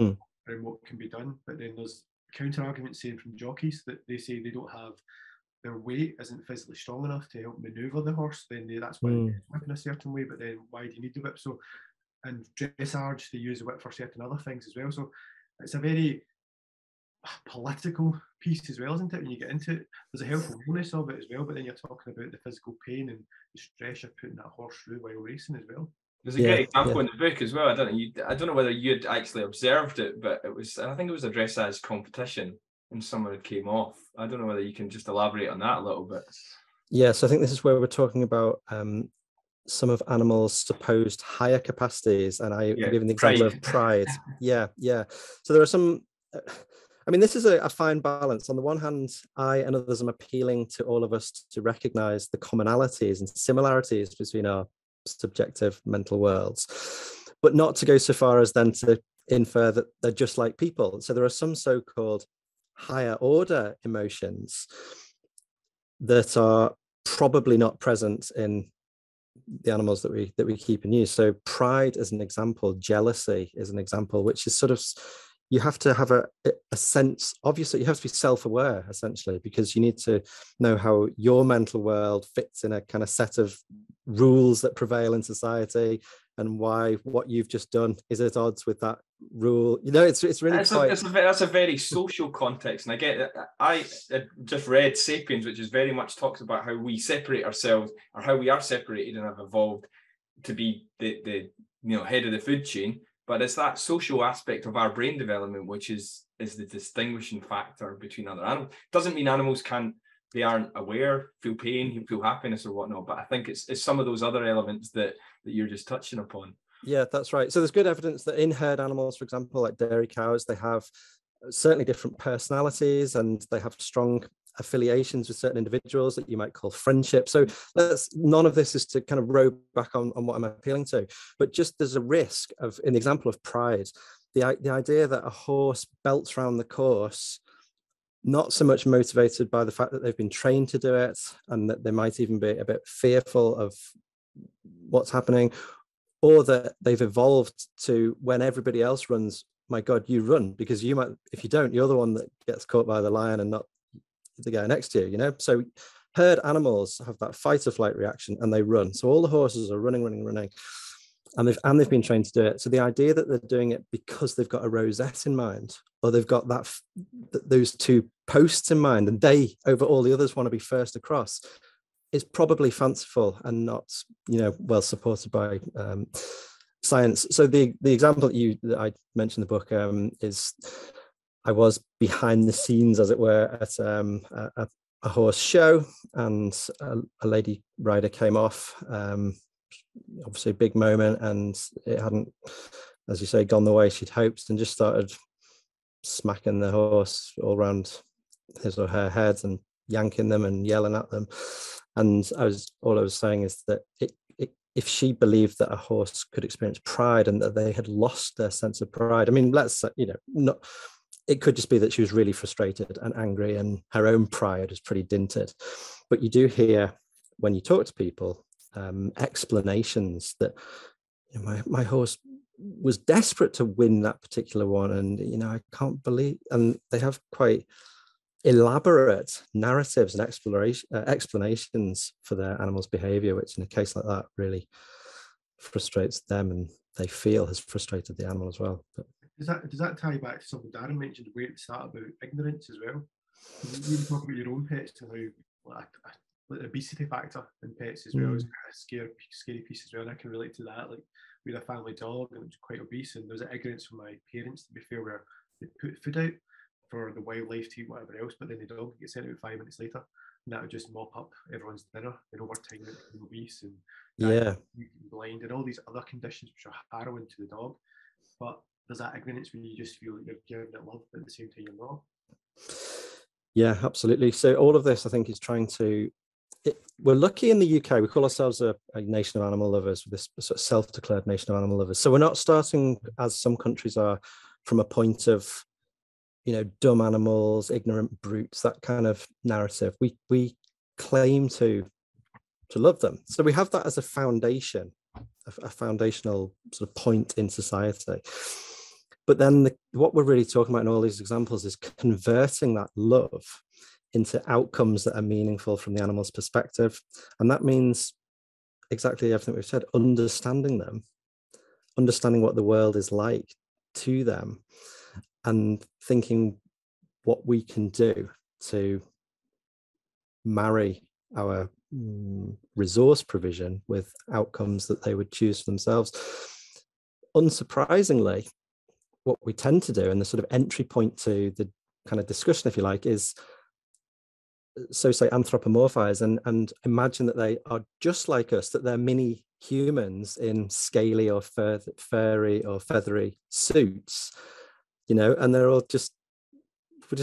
and what can be done. But then there's counter arguments saying from jockeys that they say they don't have, their weight isn't physically strong enough to help maneuver the horse, then that's why they whip in a certain way. But then why do you need the whip? So, and dressage, they use the whip for certain other things as well. So it's a very political piece as well, isn't it? When you get into it, there's a health awareness of it as well, but then you're talking about the physical pain and the stress you're putting that horse through while racing as well. There's a great example in the book as well. I don't know whether you'd actually observed it, but I think it was a dressage competition and someone had came off. I don't know whether you can just elaborate on that a little bit. Yes, I think this is where we're talking about some of animals' supposed higher capacities, and I'm giving the example of pride. So there are some. This is a fine balance. On the one hand, I and others am appealing to all of us to recognize the commonalities and similarities between our subjective mental worlds, but not to go so far as then to infer that they're just like people. So there are some so-called higher order emotions that are probably not present in the animals that we keep and use. So pride is an example, jealousy is an example, which is sort of, you have to have a sense, obviously you have to be self-aware essentially, because you need to know how your mental world fits in a kind of set of rules that prevail in society, and why what you've just done is at odds with that rule. It's really that's a very social context, and I get it. I just read Sapiens, which is very much talks about how we separate ourselves, or how we are separated and have evolved to be the head of the food chain. But it's that social aspect of our brain development which is the distinguishing factor between other animals. Doesn't mean animals can't they aren't aware, feel pain, feel happiness or whatnot. But I think it's some of those other elements that you're just touching upon. Yeah, that's right. So there's good evidence that in herd animals, for example, like dairy cows, they have certainly different personalities and they have strong affiliations with certain individuals that you might call friendship. So none of this is to kind of row back on what I'm appealing to, but just there's a risk of, in the example of pride, the idea that a horse belts around the course, not so much motivated by the fact that they've been trained to do it and that they might even be a bit fearful of what's happening, or that they've evolved to, when everybody else runs, my God, you run, because you might, if you don't, you're the one that gets caught by the lion and not the guy next to you, you know? So herd animals have that fight or flight reaction and they run. So all the horses are running, and they've been trained to do it. So the idea that they're doing it because they've got a rosette in mind, or they've got those two posts in mind, and they over all the others want to be first across, is probably fanciful and not, well supported by science. So the example that I mentioned in the book is, I was behind the scenes, as it were, at a horse show, and a lady rider came off. Obviously a big moment, and it hadn't, as you say, gone the way she'd hoped, and just started smacking the horse all around his or her head and yanking them and yelling at them. And all I was saying is that if she believed that a horse could experience pride and that they had lost their sense of pride, I mean, it could just be that she was really frustrated and angry and her own pride was pretty dinted. But you do hear, when you talk to people, explanations that my horse was desperate to win that particular one, and I can't believe, and they have quite elaborate narratives and explanations for their animal's behavior, which in a case like that really frustrates them, and they feel has frustrated the animal as well. But does that tie back to something Darren mentioned way at the start about ignorance as well? You talk about your own pets and how the obesity factor in pets as well is kind of scary piece as well. And I can relate to that. Like, we had a family dog and it was quite obese, and there was an ignorance from my parents, to be fair, where they put food out for the wildlife to eat whatever else, but then the dog would get sent out 5 minutes later, and that would just mop up everyone's dinner. And over time it became obese and blind and all these other conditions which are harrowing to the dog. But there's that ignorance when you just feel like you're giving it love, but at the same time you're not. Yeah, absolutely. So all of this, I think, is trying to, we're lucky in the UK, we call ourselves a nation of animal lovers, with this sort of self-declared nation of animal lovers. So we're not starting, as some countries are, from a point of, dumb animals, ignorant brutes, that kind of narrative. We claim to love them. So we have that as a foundation, a foundational sort of point in society. But then what we're really talking about in all these examples is converting that love into outcomes that are meaningful from the animal's perspective. And that means exactly everything we've said: understanding them, understanding what the world is like to them, and thinking what we can do to marry our resource provision with outcomes that they would choose for themselves. Unsurprisingly, what we tend to do, and the sort of entry point to the kind of discussion, if you like, is say anthropomorphize and imagine that they are just like us, that they're mini humans in scaly or furry or feathery suits, and we're just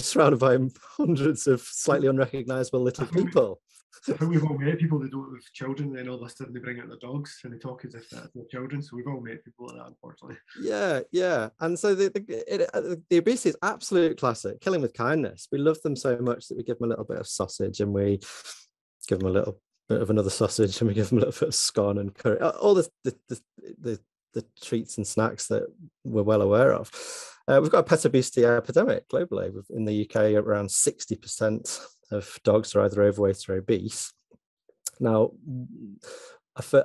surrounded by hundreds of slightly unrecognizable little people. I think we've all met people that don't have children, and then all of a sudden they bring out their dogs and they talk as if that's their children. So we've all met people like that, unfortunately. Yeah. And so the obesity is absolute classic, killing with kindness. We love them so much that we give them a little bit of sausage, and we give them a little bit of another sausage, and we give them a little bit of scone and curry, all the treats and snacks that we're well aware of. We've got a pet obesity epidemic globally. In the UK, around 60% of dogs are either overweight or obese. Now,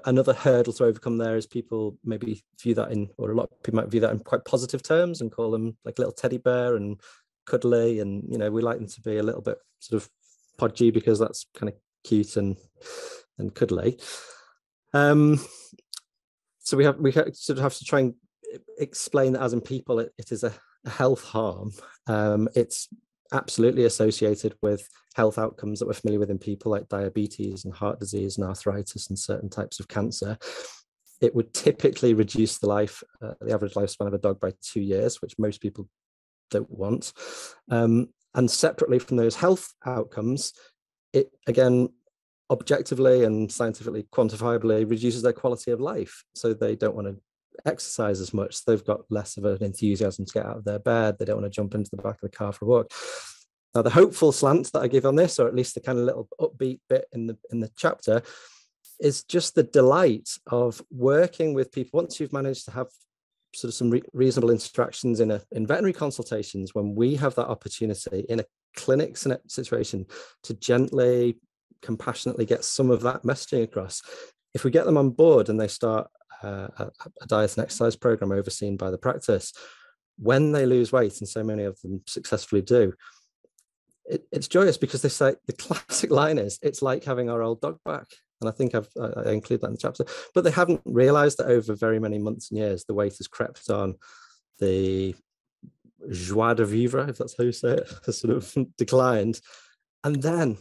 another hurdle to overcome there is people maybe view that or a lot of people might view that in quite positive terms and call them like little teddy bear and cuddly, and we like them to be a little bit sort of podgy because that's kind of cute and cuddly. So we sort of have to try and explain that as in people, it is a health harm. It's absolutely associated with health outcomes that we're familiar with in people, like diabetes and heart disease and arthritis and certain types of cancer. It would typically reduce the average lifespan of a dog by 2 years, which most people don't want. And separately from those health outcomes, it again, objectively and scientifically quantifiably reduces their quality of life. So they don't want to exercise as much. They've got less of an enthusiasm to get out of their bed. They don't want to jump into the back of the car for a walk. Now, the hopeful slant that I give on this, or at least the kind of little upbeat bit in the chapter, is just the delight of working with people. Once you've managed to have sort of some reasonable interactions in veterinary consultations, when we have that opportunity in a clinic situation to gently, compassionately get some of that messaging across. If we get them on board and they start a diet and exercise program overseen by the practice, when they lose weight, and so many of them successfully do, it's joyous, because they say, the classic line is, it's like having our old dog back. And I think I include that in the chapter, but they haven't realized that over very many months and years, the weight has crept on, the joie de vivre, if that's how you say it, has sort of declined. And then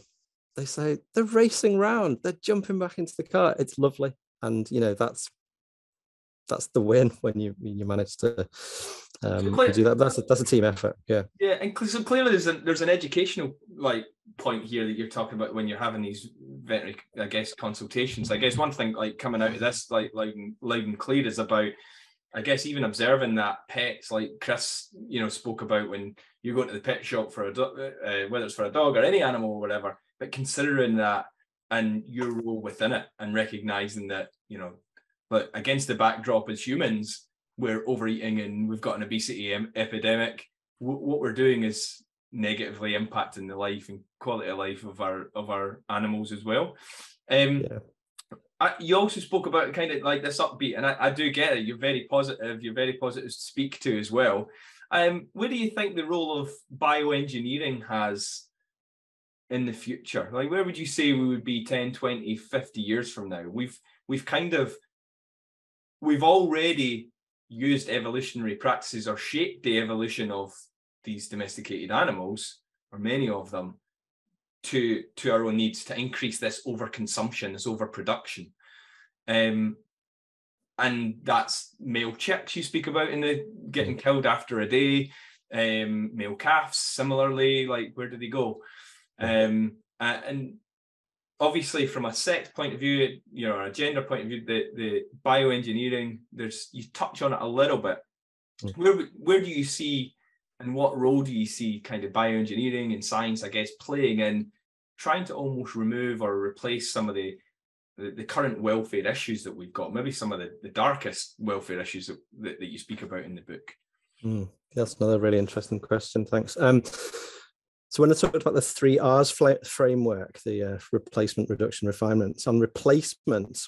they say, they're racing round, they're jumping back into the car. It's lovely. And, that's the win when you manage to do that. That's a team effort. Yeah. Yeah, and so clearly there's an educational point here that you're talking about when you're having these veterinary, I guess, consultations. I guess one thing coming out of this loud and clear is about, I guess, even observing that pets, like Chris, spoke about, when you go to the pet shop for a dog, whether it's for a dog or any animal or whatever, but considering that and your role within it, and recognizing that, but against the backdrop as humans, we're overeating and we've got an obesity epidemic. What we're doing is negatively impacting the life and quality of life of our animals as well. You also spoke about kind of like this upbeat, and I do get it. You're very positive to speak to as well. Where do you think the role of bioengineering has in the future? Like, where would you say we would be 10, 20, 50 years from now? We've already used evolutionary practices, or shaped the evolution of these domesticated animals, or many of them, to our own needs, to increase this overconsumption, this overproduction. And that's male chicks you speak about in the getting killed after a day, male calves similarly, like, where do they go? And obviously, from a sex point of view, or a gender point of view, the bioengineering, you touch on it a little bit. Where do you see, and what role do you see kind of bioengineering and science, I guess, playing in trying to almost remove or replace some of the current welfare issues that we've got, maybe some of the darkest welfare issues that you speak about in the book? That's another really interesting question. Thanks. So when I talked about the 3 R's framework, the replacement, reduction, refinement, on replacement,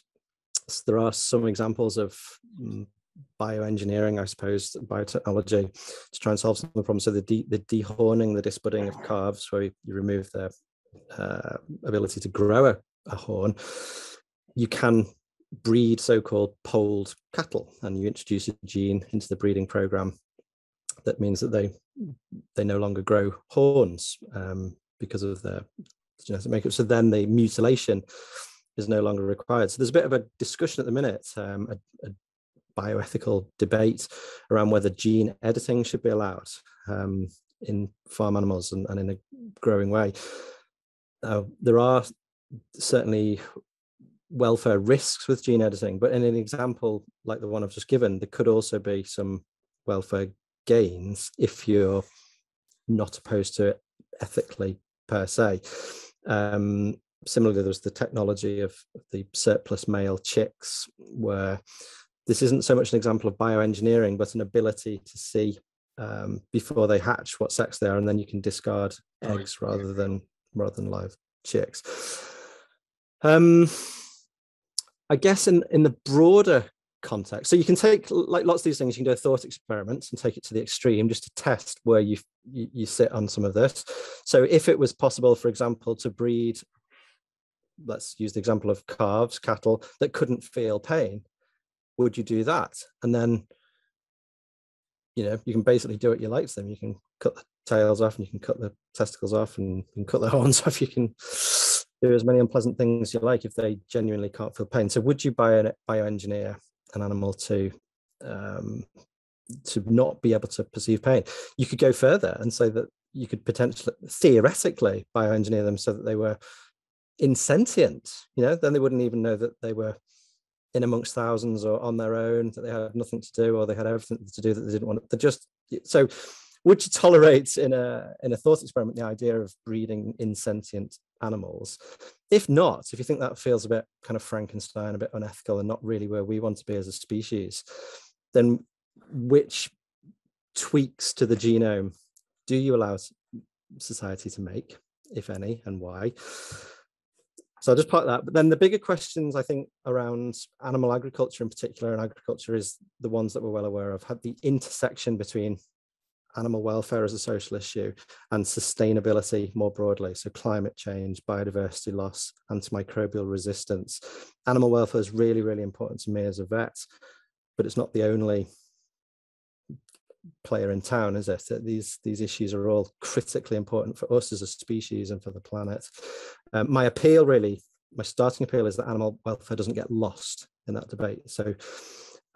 there are some examples of bioengineering, I suppose, biotechnology, to try and solve some of the problems. So the dehorning, the disbudding of calves, where you remove their ability to grow a horn. You can breed so-called polled cattle, and you introduce a gene into the breeding program that means that they no longer grow horns because of their genetic makeup. So then the mutilation is no longer required. So there's a bit of a discussion at the minute, a bioethical debate around whether gene editing should be allowed in farm animals and in a growing way. There are certainly welfare risks with gene editing, but in an example like the one I've just given, there could also be some welfare gains if you're not opposed to it ethically per se. Similarly, there's the technology of the surplus male chicks, where this isn't so much an example of bioengineering, but an ability to see before they hatch what sex they are, and then you can discard eggs rather than live chicks. I guess in the broader context, so you can take, like lots of these things, you can do a thought experiment and take it to the extreme just to test where you sit on some of this. So if it was possible, for example, to breed, let's use the example of calves, cattle that couldn't feel pain, would you do that? And then you can basically do what you like to them. You can cut the tails off, and you can cut the testicles off, and you can cut the horns off. You can do as many unpleasant things you like if they genuinely can't feel pain. So would you bioengineer an animal to not be able to perceive pain? You could go further and say that you could potentially, theoretically, bioengineer them so that they were insentient. Then they wouldn't even know that they were in amongst thousands or on their own, that they had nothing to do, or they had everything to do that they didn't want. So would you tolerate in a thought experiment the idea of breeding insentient animals? If not, if you think that feels a bit kind of Frankenstein, a bit unethical, and not really where we want to be as a species, then which tweaks to the genome do you allow society to make, if any, and why? So I'll just part that. But then the bigger questions, I think, around animal agriculture in particular, and agriculture is the ones that we're well aware of, had the intersection between animal welfare as a social issue and sustainability more broadly. So climate change, biodiversity loss, antimicrobial resistance. Animal welfare is really, really important to me as a vet, but it's not the only player in town, is it? These issues are all critically important for us as a species and for the planet. My starting appeal is that animal welfare doesn't get lost in that debate. So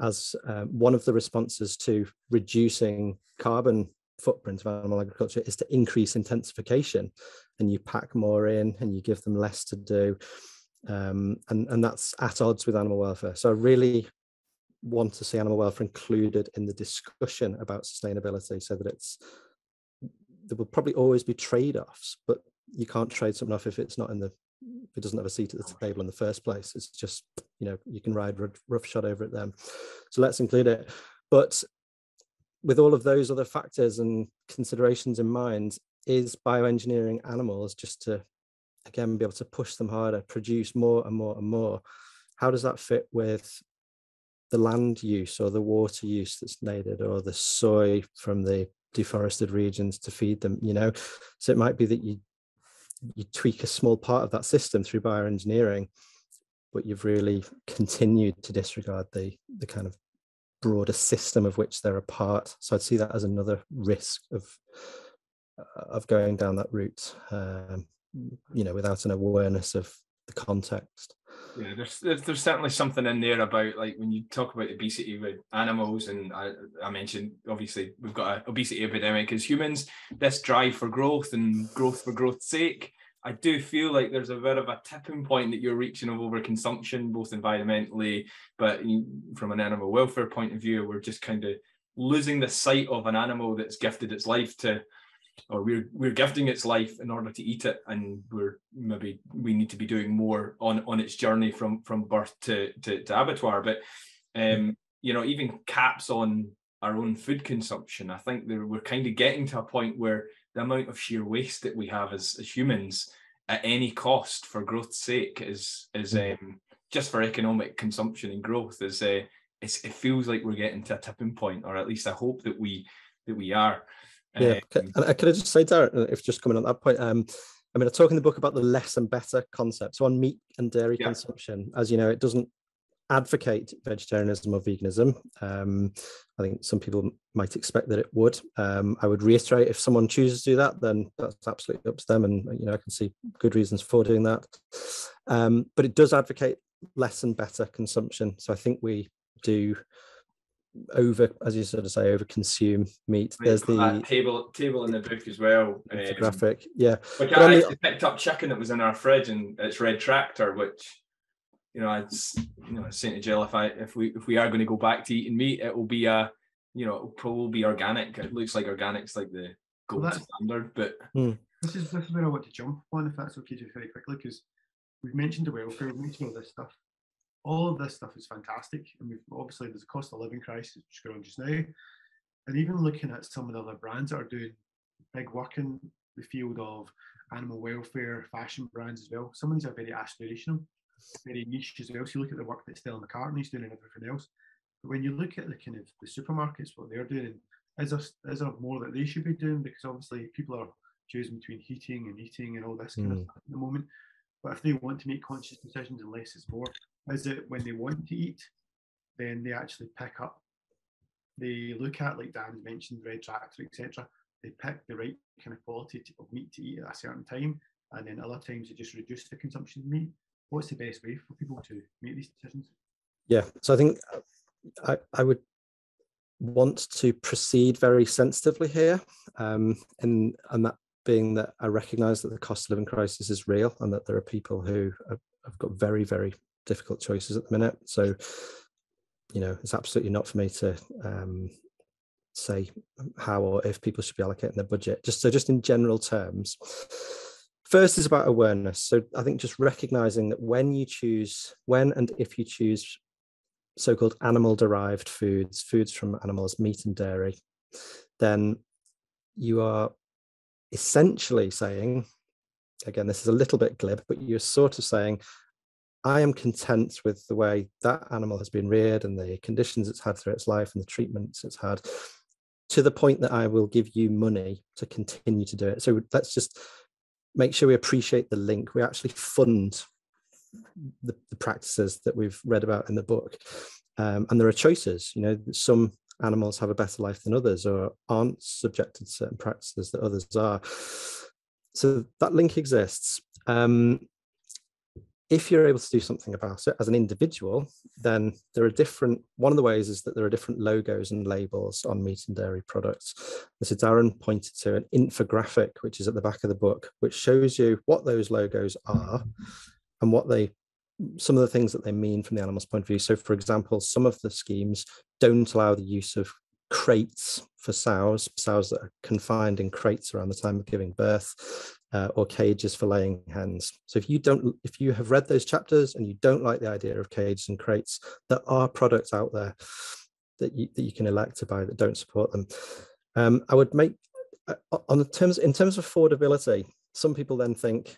as one of the responses to reducing carbon footprint of animal agriculture is to increase intensification, and you pack more in and you give them less to do, and that's at odds with animal welfare. So I really want to see animal welfare included in the discussion about sustainability, so that there will probably always be trade-offs, but you can't trade something off if it doesn't have a seat at the table in the first place. It's just, you can ride roughshod over it then. So let's include it. But with all of those other factors and considerations in mind, is bioengineering animals just to, again, be able to push them harder, produce more and more and more? How does that fit with the land use or the water use that's needed, or the soy from the deforested regions to feed them? So it might be that you tweak a small part of that system through bioengineering, but you've really continued to disregard the kind of broader system of which they're a part. So I'd see that as another risk of going down that route, without an awareness of the context. Yeah, there's certainly something in there about, like, when you talk about obesity with animals, and I mentioned, obviously, we've got an obesity epidemic as humans, this drive for growth and growth for growth's sake. I do feel like there's a bit of a tipping point that you're reaching of overconsumption, both environmentally, but from an animal welfare point of view, we're just kind of losing the sight of an animal that's gifted its life to, or we're gifting its life in order to eat it, and we need to be doing more on its journey from birth to abattoir. But even caps on our own food consumption, I think we're kind of getting to a point where the amount of sheer waste that we have as humans at any cost for growth's sake is just for economic consumption and growth it feels like we're getting to a tipping point, or at least I hope that we are. Yeah, and could I just say, Darren, if just coming on that point, I talk in the book about the less and better concept. So on meat and dairy consumption, as you know, it doesn't advocate vegetarianism or veganism. I think some people might expect that it would. I would reiterate, if someone chooses to do that, then that's absolutely up to them, and I can see good reasons for doing that. But it does advocate less and better consumption. So I think we do as you sort of say, over consume meat. There's the table in the book as well, graphic, yeah. Which I actually picked up chicken that was in our fridge, and it's red tractor, which it's saying to Jill, if we are going to go back to eating meat, it will be it'll probably be organic. It looks like organic's like the gold standard, but this is where I want to jump on, if that's okay, just very quickly, because we've mentioned the welfare, we've mentioned all this stuff. All of this stuff is fantastic, and obviously there's a cost of living crisis which is going on just now, and even looking at some of the other brands that are doing big work in the field of animal welfare, fashion brands as well. Some of these are very aspirational, very niche as well. So you look at the work that Stella McCartney's doing and everything else, but when you look at the kind of the supermarkets, what they're doing, is there more that they should be doing? Because obviously people are choosing between heating and eating and all this kind of stuff at the moment. But if they want to make conscious decisions and less is more, is it when they want to eat, then they actually pick up, they look at, like Dan mentioned, red tractor, etc., they pick the right kind of quality of meat to eat at a certain time, and then other times they just reduce the consumption of meat. What's the best way for people to make these decisions? Yeah, so I think I would want to proceed very sensitively here, and that being that I recognise that the cost of living crisis is real, and that there are people who have got very, very difficult choices at the minute. So, you know, it's absolutely not for me to say how or if people should be allocating their budget. Just in general terms, first is about awareness. So I think just recognising that when and if you choose so-called animal-derived foods from animals, meat and dairy, then you are essentially saying, again, this is a little bit glib, but you're sort of saying, I am content with the way that animal has been reared and the conditions it's had through its life and the treatments it's had, to the point that I will give you money to continue to do it. So let's just make sure we appreciate the link. We actually fund the practices that we've read about in the book. And there are choices, you know, some animals have a better life than others or aren't subjected to certain practices that others are. So that link exists. If you're able to do something about it as an individual, then one of the ways is that there are different logos and labels on meat and dairy products. So Darren pointed to an infographic, which is at the back of the book, which shows you what those logos are and some of the things that they mean from the animal's point of view. So, for example, some of the schemes don't allow the use of crates for sows that are confined in crates around the time of giving birth, or cages for laying hens. So if you have read those chapters and you don't like the idea of cages and crates, there are products out there that you can elect to buy that don't support them. I would make in terms of affordability, some people then think,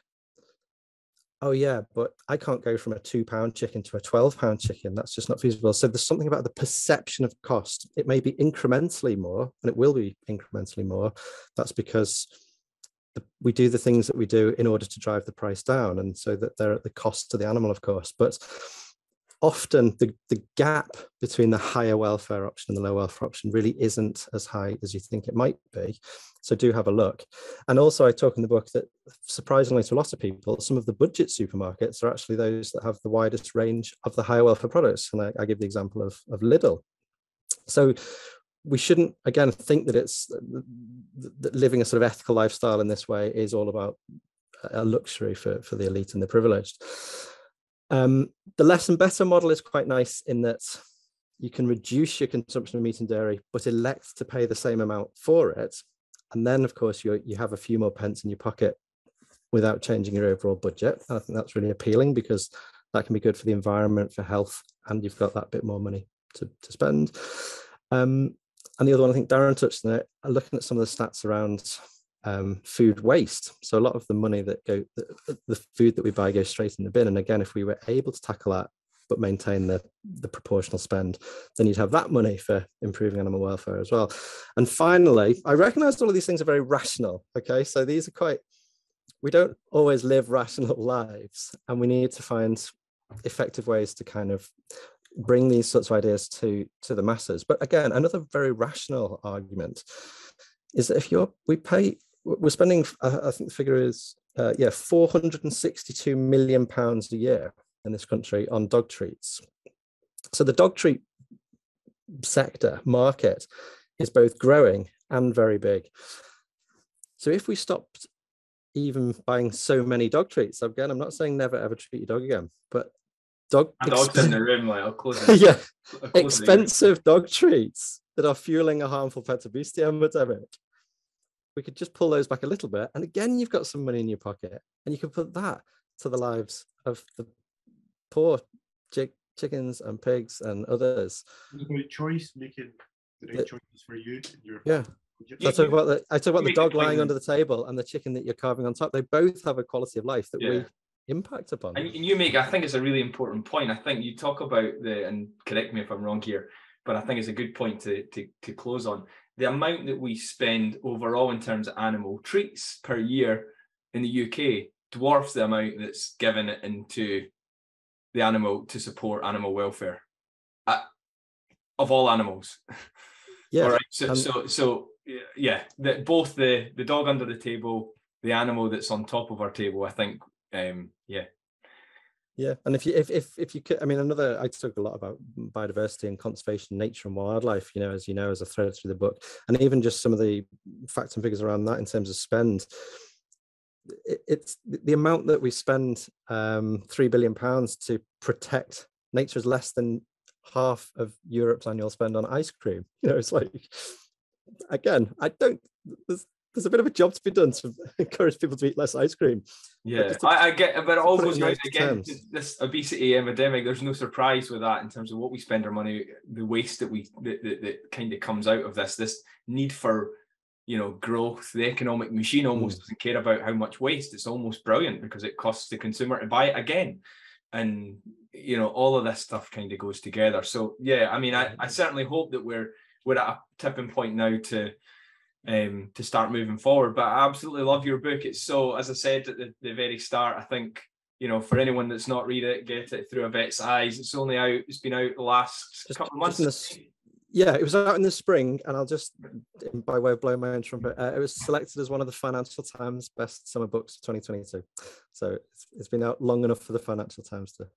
oh yeah, but I can't go from a £2 chicken to a £12 chicken. That's just not feasible. So there's something about the perception of cost. It may be incrementally more, and it will be incrementally more. That's because we do the things that we do in order to drive the price down, and so that they're at the cost to the animal, of course. But often the gap between the higher welfare option and the low welfare option really isn't as high as you think it might be. So do have a look. And also I talk in the book that, surprisingly to a lot of people, some of the budget supermarkets are actually those that have the widest range of the higher welfare products. And I give the example of Lidl. So we shouldn't, again, think that that living a sort of ethical lifestyle in this way is all about a luxury for the elite and the privileged. The less and better model is quite nice in that you can reduce your consumption of meat and dairy, but elect to pay the same amount for it. And then, of course, you have a few more pence in your pocket without changing your overall budget. I think that's really appealing because that can be good for the environment, for health, and you've got that bit more money to spend. And the other one, I think Darren touched on it, looking at some of the stats around food waste. So a lot of the money the food that we buy goes straight in the bin. And again, if we were able to tackle that, but maintain the proportional spend, then you'd have that money for improving animal welfare as well. And finally, I recognize all of these things are very rational. Okay, so these are we don't always live rational lives, and we need to find effective ways to kind of bring these sorts of ideas to the masses. But again, another very rational argument is that if we're spending, I think the figure is, £462 million a year in this country on dog treats. So the dog treat sector market is both growing and very big. So if we stopped even buying so many dog treats, again, I'm not saying never ever treat your dog again, but dog's in the room, like I'll close it. Yeah, expensive dog treats that are fueling a harmful pet abuse epidemic. We could just pull those back a little bit, and again, you've got some money in your pocket, and you can put that to the lives of the poor chickens and pigs and others. It's about choice, making the right choices for you. Yeah. So I talk about the dog lying under the table and the chicken that you're carving on top. They both have a quality of life that we impact upon. And you make, I think it's a really important point. I think you talk about and correct me if I'm wrong here, but I think it's a good point to close on. The amount that we spend overall in terms of animal treats per year in the UK dwarfs the amount that's given into the animal to support animal welfare of all animals. Yeah. All right. So yeah, both the dog under the table, the animal that's on top of our table, I think, Yeah, and if you could, I mean, I talk a lot about biodiversity and conservation, nature and wildlife, as a thread through the book, and even just some of the facts and figures around that in terms of spend. It's the amount that we spend, £3 billion to protect nature, is less than half of Europe's annual spend on ice cream. It's like, again, there's a bit of a job to be done to encourage people to eat less ice cream. Yeah, I get, but it all goes down again to this obesity epidemic. There's no surprise with that in terms of what we spend our money, the waste that kind of comes out of this need for, growth. The economic machine almost doesn't care about how much waste. It's almost brilliant because it costs the consumer to buy it again. And, all of this stuff kind of goes together. So, yeah, I mean, I certainly hope that we're at a tipping point now to start moving forward. But I absolutely love your book. It's so, as I said at the very start, I think, for anyone that's not read it, get it through a vet's eyes. It's only out, it's been out the last couple of months. Yeah, it was out in the spring, and I'll just, by way of blowing my own trumpet, it was selected as one of the Financial Times best summer books of 2022. So it's been out long enough for the Financial Times to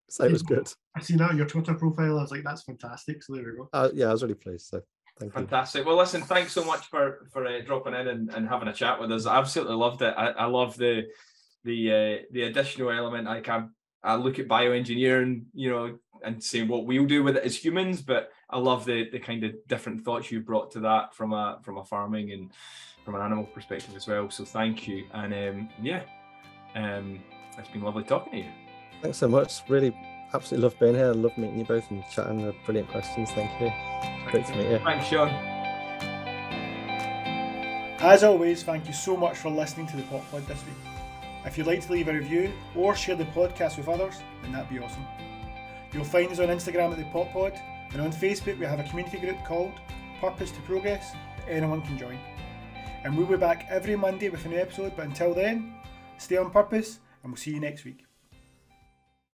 say it was good. I've seen that on your Twitter profile. I was like, that's fantastic. So there we go. Yeah, I was really pleased. So fantastic. Well, listen, thanks so much for dropping in and having a chat with us. I absolutely loved it. I love the additional element. I look at bioengineering, and say what we'll do with it as humans, but I love the kind of different thoughts you brought to that from a farming and from an animal perspective as well. So thank you. And it's been lovely talking to you. Thanks so much. Really absolutely love being here. I love meeting you both and chatting. Brilliant questions. Thank you. Great to meet you. Thanks, Sean. As always, thank you so much for listening to the Pot Pod this week. If you'd like to leave a review or share the podcast with others, then that'd be awesome. You'll find us on Instagram at the Pot Pod, and on Facebook we have a community group called Purpose to Progress that anyone can join. And we'll be back every Monday with a new episode, but until then, stay on purpose and we'll see you next week.